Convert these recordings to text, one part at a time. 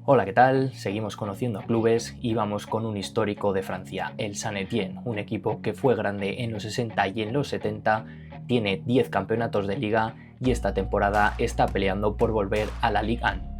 Hola, ¿qué tal? Seguimos conociendo a clubes y vamos con un histórico de Francia, el Saint-Étienne, un equipo que fue grande en los 60 y en los 70, tiene 10 campeonatos de liga y esta temporada está peleando por volver a la Ligue 1.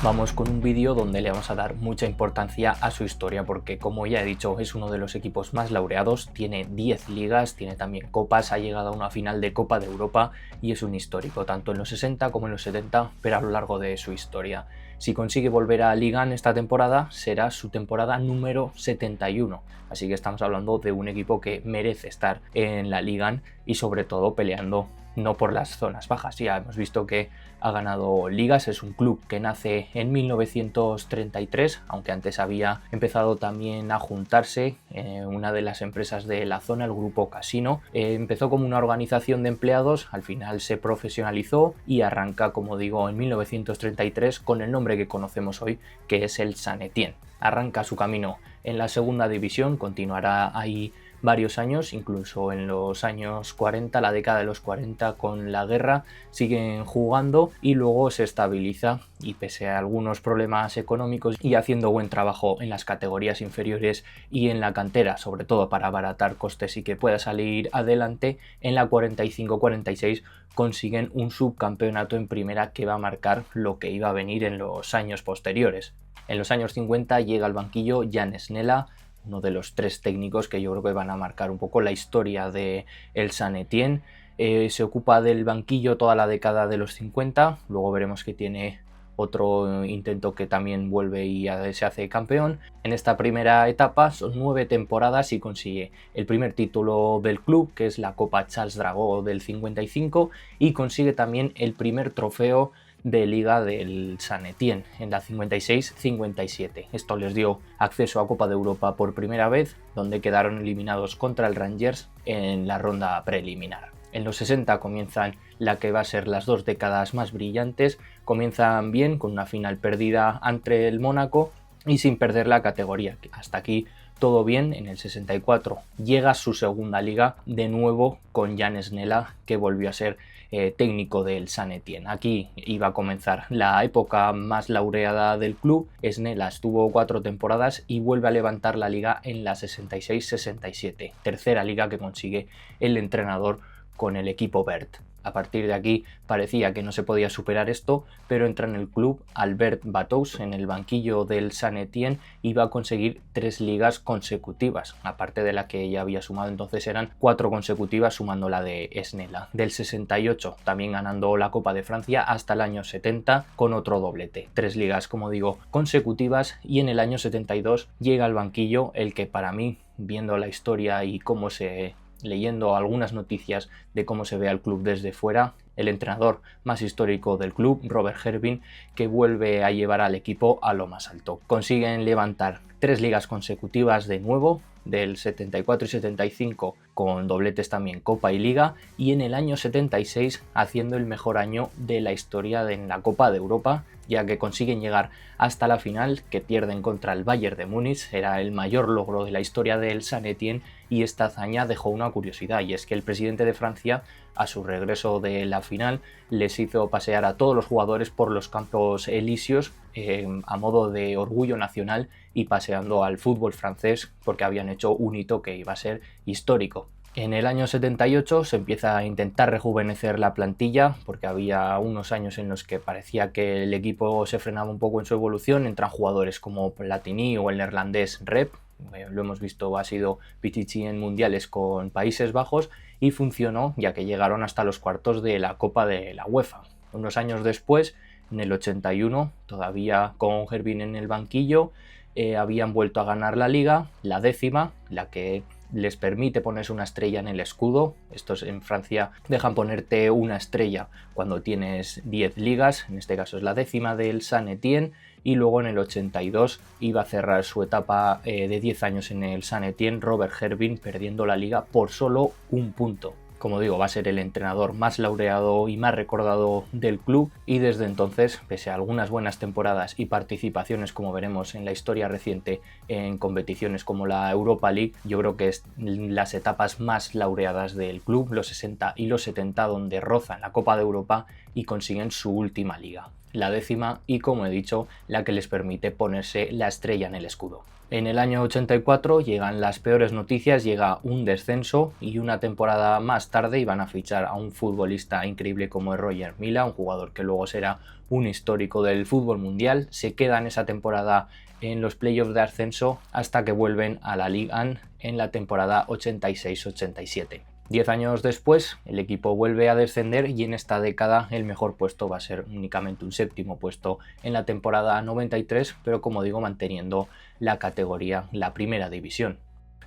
Vamos con un vídeo donde le vamos a dar mucha importancia a su historia porque, como ya he dicho, es uno de los equipos más laureados, tiene 10 ligas, tiene también copas, ha llegado a una final de Copa de Europa y es un histórico, tanto en los 60 como en los 70, pero a lo largo de su historia. Si consigue volver a Liga en esta temporada, será su temporada número 71, así que estamos hablando de un equipo que merece estar en la Liga y sobre todo peleando no por las zonas bajas. Ya hemos visto que ha ganado ligas, es un club que nace en 1933, aunque antes había empezado también a juntarse una de las empresas de la zona, el grupo Casino. Empezó como una organización de empleados, al final se profesionalizó y arranca, como digo, en 1933 con el nombre que conocemos hoy, que es el Saint-Étienne. Arranca su camino en la segunda división, continuará ahí varios años, incluso en los años 40, la década de los 40 con la guerra, siguen jugando y luego se estabiliza y pese a algunos problemas económicos y haciendo buen trabajo en las categorías inferiores y en la cantera, sobre todo para abaratar costes y que pueda salir adelante, en la 45-46 consiguen un subcampeonato en primera que va a marcar lo que iba a venir en los años posteriores. En los años 50 llega al banquillo Jan Snella, uno de los tres técnicos que yo creo que van a marcar un poco la historia de el Saint-Étienne. Se ocupa del banquillo toda la década de los 50, luego veremos que tiene otro intento que también vuelve y se hace campeón. En esta primera etapa son 9 temporadas y consigue el primer título del club, que es la Copa Charles Dragó del 55, y consigue también el primer trofeo de liga del Saint-Étienne en la 56-57. Esto les dio acceso a Copa de Europa por primera vez, donde quedaron eliminados contra el Rangers en la ronda preliminar. En los 60 comienzan la que va a ser las dos décadas más brillantes, comienzan bien con una final perdida ante el Mónaco y sin perder la categoría. Hasta aquí todo bien. En el 64 llega su segunda liga, de nuevo con Jan Snella, que volvió a ser técnico del Saint-Étienne. Aquí iba a comenzar la época más laureada del club. Snella estuvo 4 temporadas y vuelve a levantar la liga en la 66-67, tercera liga que consigue el entrenador con el equipo verd. A partir de aquí parecía que no se podía superar esto, pero entra en el club Albert Batous en el banquillo del Saint-Étienne y va a conseguir 3 ligas consecutivas, aparte de la que ya había sumado, entonces eran 4 consecutivas sumando la de Snella. Del 68 también ganando la Copa de Francia hasta el año 70 con otro doblete. 3 ligas, como digo, consecutivas, y en el año 72 llega al banquillo el que para mí, viendo la historia y leyendo algunas noticias de cómo se ve al club desde fuera, el entrenador más histórico del club, Robert Herbin, que vuelve a llevar al equipo a lo más alto. Consiguen levantar 3 ligas consecutivas de nuevo, del 74 y 75 con dobletes también Copa y Liga, y en el año 76 haciendo el mejor año de la historia en la Copa de Europa, ya que consiguen llegar hasta la final, que pierden contra el Bayern de Múnich. Era el mayor logro de la historia del Saint-Étienne y esta hazaña dejó una curiosidad, y es que el presidente de Francia, a su regreso de la final, les hizo pasear a todos los jugadores por los campos elíseos a modo de orgullo nacional y paseando al fútbol francés, porque habían hecho un hito que iba a ser histórico. En el año 78 se empieza a intentar rejuvenecer la plantilla, porque había unos años en los que parecía que el equipo se frenaba un poco en su evolución. Entran jugadores como Platini o el neerlandés Rep, lo hemos visto, ha sido Pichichi en mundiales con Países Bajos, y funcionó, ya que llegaron hasta los cuartos de la Copa de la UEFA. Unos años después, en el 81, todavía con Herbin en el banquillo, habían vuelto a ganar la liga, la 10ª, la que les permite ponerse una estrella en el escudo. Estos en Francia dejan ponerte una estrella cuando tienes 10 ligas, en este caso es la 10ª del Saint-Étienne, y luego en el 82 iba a cerrar su etapa de 10 años en el Saint-Étienne Robert Herbin, perdiendo la liga por solo un punto. Como digo, va a ser el entrenador más laureado y más recordado del club, y desde entonces, pese a algunas buenas temporadas y participaciones, como veremos en la historia reciente en competiciones como la Europa League, yo creo que es las etapas más laureadas del club, los 60 y los 70, donde rozan la Copa de Europa y consiguen su última liga, la 10ª, y como he dicho, la que les permite ponerse la estrella en el escudo. En el año 84 llegan las peores noticias, llega un descenso, y una temporada más tarde iban a fichar a un futbolista increíble como es Roger Milla, un jugador que luego será un histórico del fútbol mundial. Se queda en esa temporada en los playoffs de ascenso hasta que vuelven a la Ligue 1 en la temporada 86-87. 10 años después, el equipo vuelve a descender, y en esta década el mejor puesto va a ser únicamente un 7º puesto en la temporada 93, pero como digo, manteniendo la categoría, la primera división.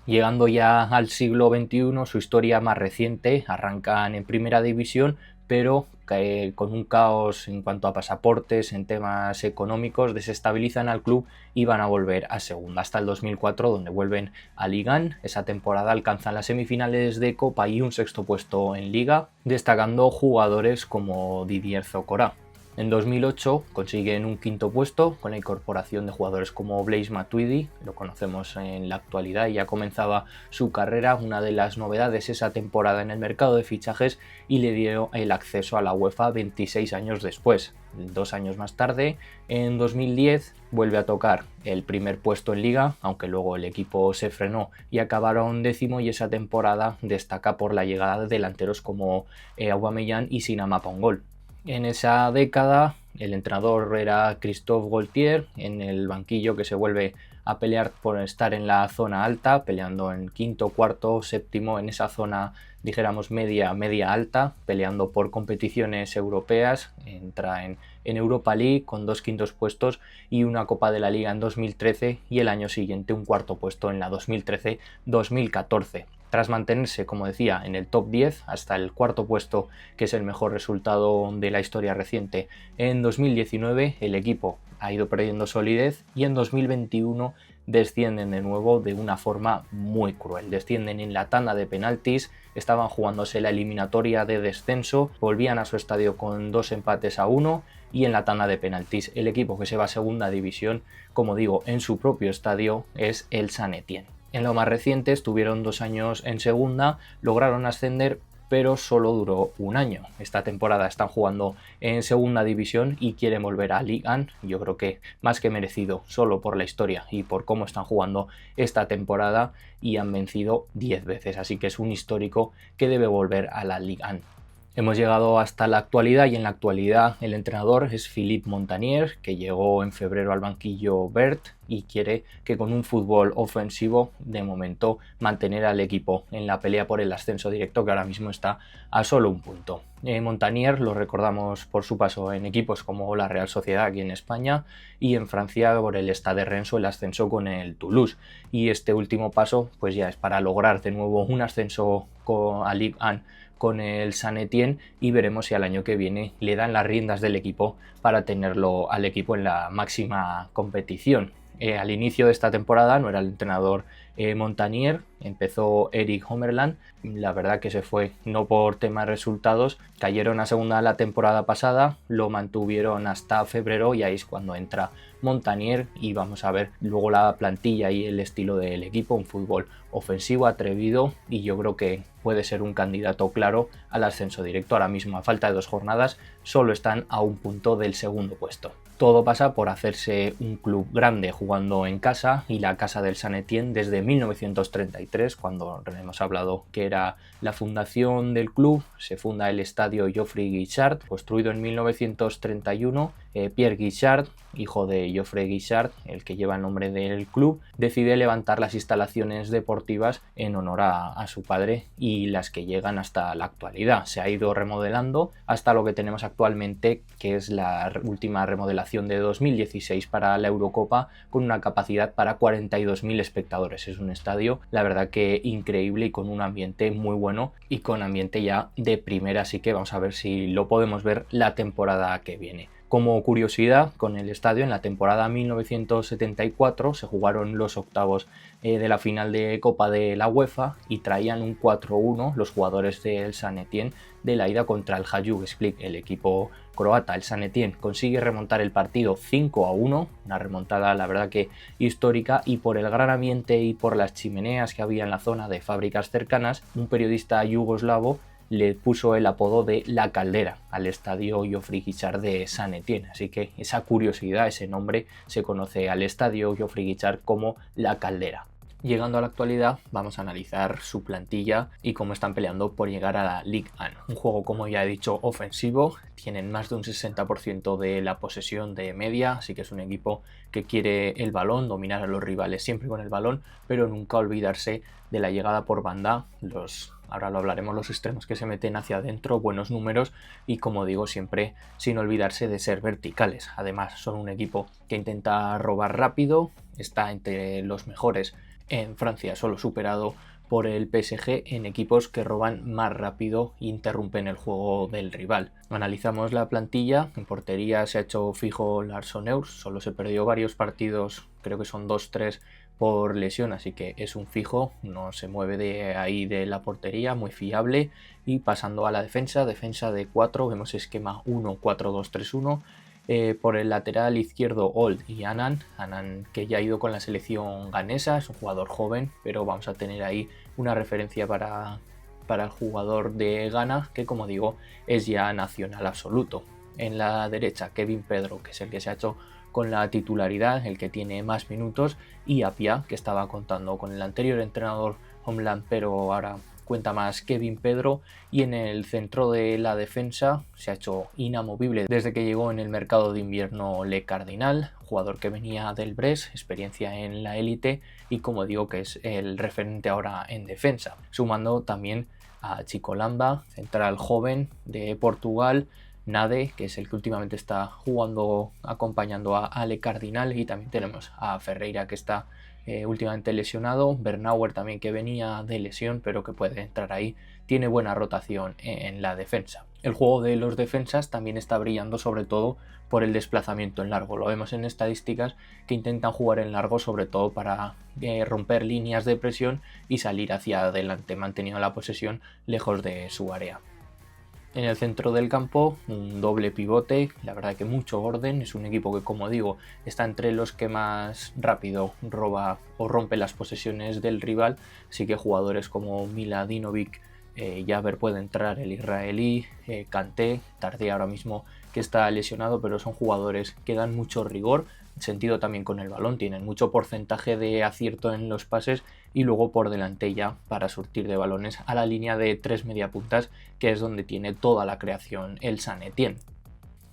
Llegando ya al siglo XXI, su historia más reciente, arrancan en primera división, pero con un caos en cuanto a pasaportes, en temas económicos, desestabilizan al club y van a volver a segunda hasta el 2004, donde vuelven a Liga 1. Esa temporada alcanzan las semifinales de Copa y un 6º puesto en Liga, destacando jugadores como Didier Zokora. En 2008 consiguen un 5º puesto con la incorporación de jugadores como Blaise Matuidi, lo conocemos en la actualidad, y ya comenzaba su carrera. Una de las novedades esa temporada en el mercado de fichajes, y le dio el acceso a la UEFA 26 años después. 2 años más tarde, en 2010, vuelve a tocar el primer puesto en Liga, aunque luego el equipo se frenó y acabaron 10º, y esa temporada destaca por la llegada de delanteros como Aubameyang y Sinama Pongol. En esa década el entrenador era Christophe Galtier, en el banquillo, que se vuelve a pelear por estar en la zona alta, peleando en 5º, 4º, 7º, en esa zona, dijéramos, media alta, peleando por competiciones europeas. Entra en Europa League con 2 5º puestos y una Copa de la Liga en 2013, y el año siguiente un 4º puesto en la 2013-2014. Tras mantenerse, como decía, en el top 10 hasta el 4º puesto, que es el mejor resultado de la historia reciente, en 2019 el equipo ha ido perdiendo solidez, y en 2021 descienden de nuevo de una forma muy cruel. Descienden en la tanda de penaltis, estaban jugándose la eliminatoria de descenso, volvían a su estadio con 2-1, y en la tanda de penaltis el equipo que se va a segunda división, como digo, en su propio estadio, es el Saint Etienne. En lo más reciente estuvieron 2 años en segunda, lograron ascender, pero solo duró un año. Esta temporada están jugando en segunda división y quieren volver a Ligue 1. Yo creo que más que merecido, solo por la historia y por cómo están jugando esta temporada, y han vencido 10 veces, así que es un histórico que debe volver a la Ligue 1. Hemos llegado hasta la actualidad, y en la actualidad el entrenador es Philippe Montanier, que llegó en febrero al banquillo vert y quiere que con un fútbol ofensivo, de momento, mantener al equipo en la pelea por el ascenso directo, que ahora mismo está a solo un punto. Montanier lo recordamos por su paso en equipos como la Real Sociedad aquí en España, y en Francia por el Stade Reims, el ascenso con el Toulouse, y este último paso pues ya es para lograr de nuevo un ascenso a Ligue 1 con el Saint Etienne, y veremos si al año que viene le dan las riendas del equipo para tenerlo al equipo en la máxima competición. Al inicio de esta temporada no era el entrenador Montanier, empezó Eric Homerland. La verdad que se fue no por temas resultados, cayeron a segunda la temporada pasada, lo mantuvieron hasta febrero, y ahí es cuando entra Montanier, y vamos a ver luego la plantilla y el estilo del equipo, un fútbol ofensivo, atrevido, y yo creo que puede ser un candidato claro al ascenso directo. Ahora mismo, a falta de 2 jornadas, solo están a un punto del segundo puesto. Todo pasa por hacerse un club grande jugando en casa, y la casa del Saint Etienne desde 1933, cuando hemos hablado que era la fundación del club, se funda el estadio Geoffroy Guichard, construido en 1931. Pierre Guichard, hijo de Geoffroy Guichard, el que lleva el nombre del club, decide levantar las instalaciones deportivas en honor a su padre, y las que llegan hasta la actualidad. Se ha ido remodelando hasta lo que tenemos actualmente, que es la última remodelación de 2016 para la Eurocopa, con una capacidad para 42.000 espectadores. Es un estadio, la verdad que increíble, y con un ambiente muy bueno, y con ambiente ya de primera, así que vamos a ver si lo podemos ver la temporada que viene. Como curiosidad, con el estadio en la temporada 1974 se jugaron los octavos de la final de Copa de la UEFA y traían un 4-1 los jugadores del San Etienne de la ida contra el Hajduk Split. El equipo croata, el San Etienne, consigue remontar el partido 5-1, una remontada la verdad que histórica, y por el gran ambiente y por las chimeneas que había en la zona de fábricas cercanas, un periodista yugoslavo le puso el apodo de La Caldera al estadio Geoffrey Guichard de San Etienne. Así que esa curiosidad, ese nombre, se conoce al estadio Geoffrey Guichard como La Caldera. Llegando a la actualidad, vamos a analizar su plantilla y cómo están peleando por llegar a la Ligue 1. Un juego, como ya he dicho, ofensivo. Tienen más de un 60% de la posesión de media, así que es un equipo que quiere el balón, dominar a los rivales siempre con el balón, pero nunca olvidarse de la llegada por banda. Ahora lo hablaremos, los extremos que se meten hacia adentro, buenos números y, como digo, siempre sin olvidarse de ser verticales. Además, son un equipo que intenta robar rápido, está entre los mejores en Francia, solo superado por el PSG en equipos que roban más rápido e interrumpen el juego del rival. Analizamos la plantilla. En portería se ha hecho fijo Larsson, solo se perdió varios partidos, creo que son 2-3 por lesión, así que es un fijo, no se mueve de ahí de la portería, muy fiable. Y pasando a la defensa de 4, vemos esquema 1-4-2-3-1. Por el lateral izquierdo, Old y Annan, que ya ha ido con la selección ganesa, es un jugador joven, pero vamos a tener ahí una referencia para el jugador de Ghana, que, como digo, es ya nacional absoluto. En la derecha, Kevin Pedro, que es el que se ha hecho con la titularidad, el que tiene más minutos, y Apia, que estaba contando con el anterior entrenador Homeland, pero ahora cuenta más Kevin Pedro. Y en el centro de la defensa se ha hecho inamovible desde que llegó en el mercado de invierno Le Cardinal, jugador que venía del Brest, experiencia en la élite y, como digo, que es el referente ahora en defensa, sumando también a Chico Lamba, central joven de Portugal, Nade, que es el que últimamente está jugando acompañando a Le Cardinal, y también tenemos a Ferreira, que está últimamente lesionado, Bernauer también, que venía de lesión pero que puede entrar ahí, tiene buena rotación en la defensa. El juego de los defensas también está brillando, sobre todo por el desplazamiento en largo. Lo vemos en estadísticas que intentan jugar en largo, sobre todo para romper líneas de presión y salir hacia adelante, manteniendo la posesión lejos de su área. En el centro del campo, un doble pivote, la verdad que mucho orden. Es un equipo que, como digo, está entre los que más rápido roba o rompe las posesiones del rival, así que jugadores como Miladinovic, Jaber puede entrar, el israelí, Kanté, Tardí ahora mismo que está lesionado, pero son jugadores que dan mucho rigor, sentido también con el balón, tienen mucho porcentaje de acierto en los pases, y luego por delante ya para surtir de balones a la línea de 3 mediapuntas, que es donde tiene toda la creación el San Etienne.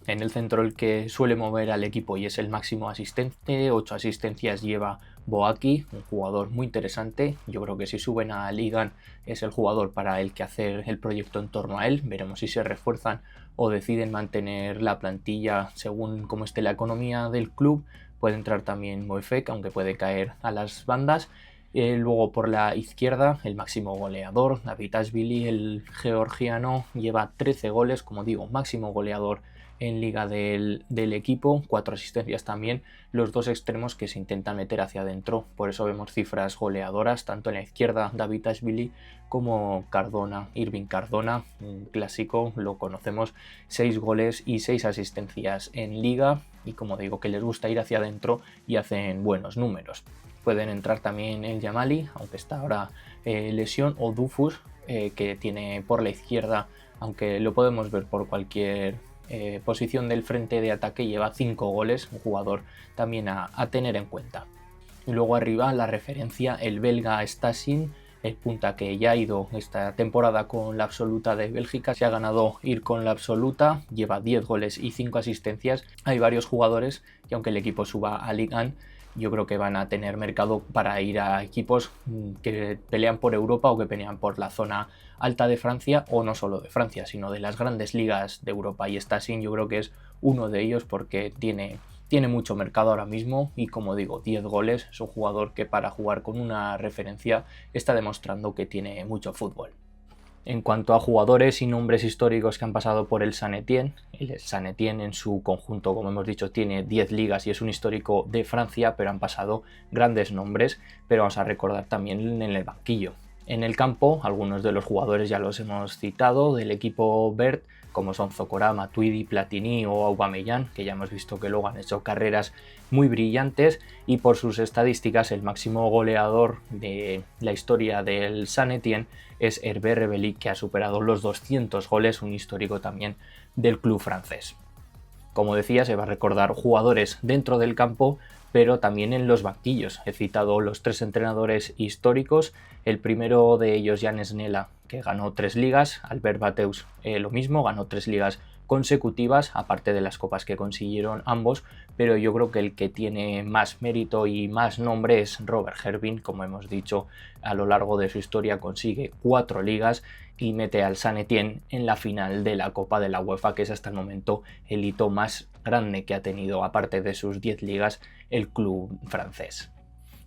En el centro, el que suele mover al equipo y es el máximo asistente, 8 asistencias lleva Boaki, un jugador muy interesante. Yo creo que si suben a Ligan es el jugador para el que hacer el proyecto en torno a él. Veremos si se refuerzan o deciden mantener la plantilla según cómo esté la economía del club. Puede entrar también Moefek, aunque puede caer a las bandas. Luego por la izquierda, el máximo goleador, Davitashvili, el georgiano, lleva 13 goles, como digo, máximo goleador en liga del equipo, 4 asistencias también, los dos extremos que se intentan meter hacia adentro, por eso vemos cifras goleadoras, tanto en la izquierda Davitashvili como Cardona, Irving Cardona, un clásico, lo conocemos, 6 goles y 6 asistencias en liga, y como digo, que les gusta ir hacia adentro y hacen buenos números. Pueden entrar también el Yamali, aunque está ahora lesión, o Dufus, que tiene por la izquierda, aunque lo podemos ver por cualquier posición del frente de ataque, lleva 5 goles, un jugador también a tener en cuenta. Y luego arriba la referencia, el belga Stasin, el punta que ya ha ido esta temporada con la absoluta de Bélgica, se ha ganado ir con la absoluta, lleva 10 goles y 5 asistencias. Hay varios jugadores que, aunque el equipo suba a Ligue 1, yo creo que van a tener mercado para ir a equipos que pelean por Europa o que pelean por la zona alta de Francia, o no solo de Francia, sino de las grandes ligas de Europa. Y Stasin yo creo que es uno de ellos porque tiene mucho mercado ahora mismo y, como digo, 10 goles, es un jugador que para jugar con una referencia está demostrando que tiene mucho fútbol. En cuanto a jugadores y nombres históricos que han pasado por el Saint-Étienne, el Saint-Étienne en su conjunto, como hemos dicho, tiene 10 ligas y es un histórico de Francia, pero han pasado grandes nombres, pero vamos a recordar también en el banquillo. En el campo, algunos de los jugadores ya los hemos citado del equipo verde, como son Zokora, Matuidi, Platini o Aubameyang, que ya hemos visto que luego han hecho carreras muy brillantes, y por sus estadísticas el máximo goleador de la historia del Saint-Étienne es Hervé Rebelli, que ha superado los 200 goles, un histórico también del club francés. Como decía, se va a recordar jugadores dentro del campo, pero también en los banquillos. He citado los 3 entrenadores históricos, el primero de ellos, Jan Snella, que ganó 3 ligas, Albert Bateus lo mismo, ganó 3 ligas consecutivas, aparte de las copas que consiguieron ambos, pero yo creo que el que tiene más mérito y más nombre es Robert Hervin. Como hemos dicho, a lo largo de su historia consigue 4 ligas y mete al Saint-Étienne en la final de la Copa de la UEFA, que es hasta el momento el hito más grande que ha tenido, aparte de sus 10 ligas, el club francés.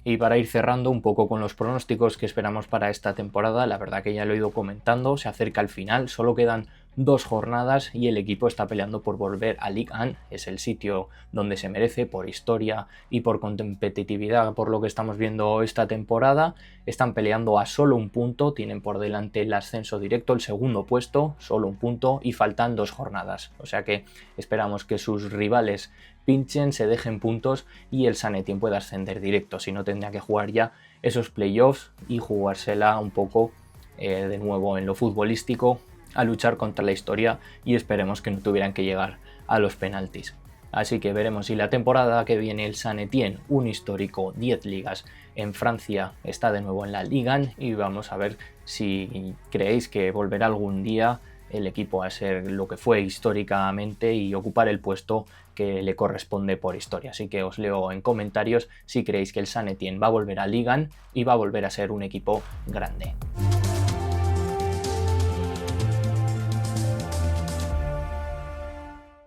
Y para ir cerrando un poco con los pronósticos que esperamos para esta temporada, la verdad que ya lo he ido comentando, se acerca el final, solo quedan 2 jornadas y el equipo está peleando por volver a Ligue 1, es el sitio donde se merece por historia y por competitividad, por lo que estamos viendo esta temporada. Están peleando a solo un punto, tienen por delante el ascenso directo, el segundo puesto, solo un punto, y faltan 2 jornadas, o sea que esperamos que sus rivales pinchen, se dejen puntos y el Saint-Étienne pueda ascender directo, si no tendría que jugar ya esos playoffs y jugársela un poco de nuevo en lo futbolístico, a luchar contra la historia, y esperemos que no tuvieran que llegar a los penaltis. Así que veremos si la temporada que viene el Saint-Étienne, un histórico 10 ligas en Francia, está de nuevo en la Ligue 1, y vamos a ver si creéis que volverá algún día el equipo a ser lo que fue históricamente y ocupar el puesto que le corresponde por historia. Así que os leo en comentarios si creéis que el Saint-Étienne va a volver a Ligue 1 y va a volver a ser un equipo grande.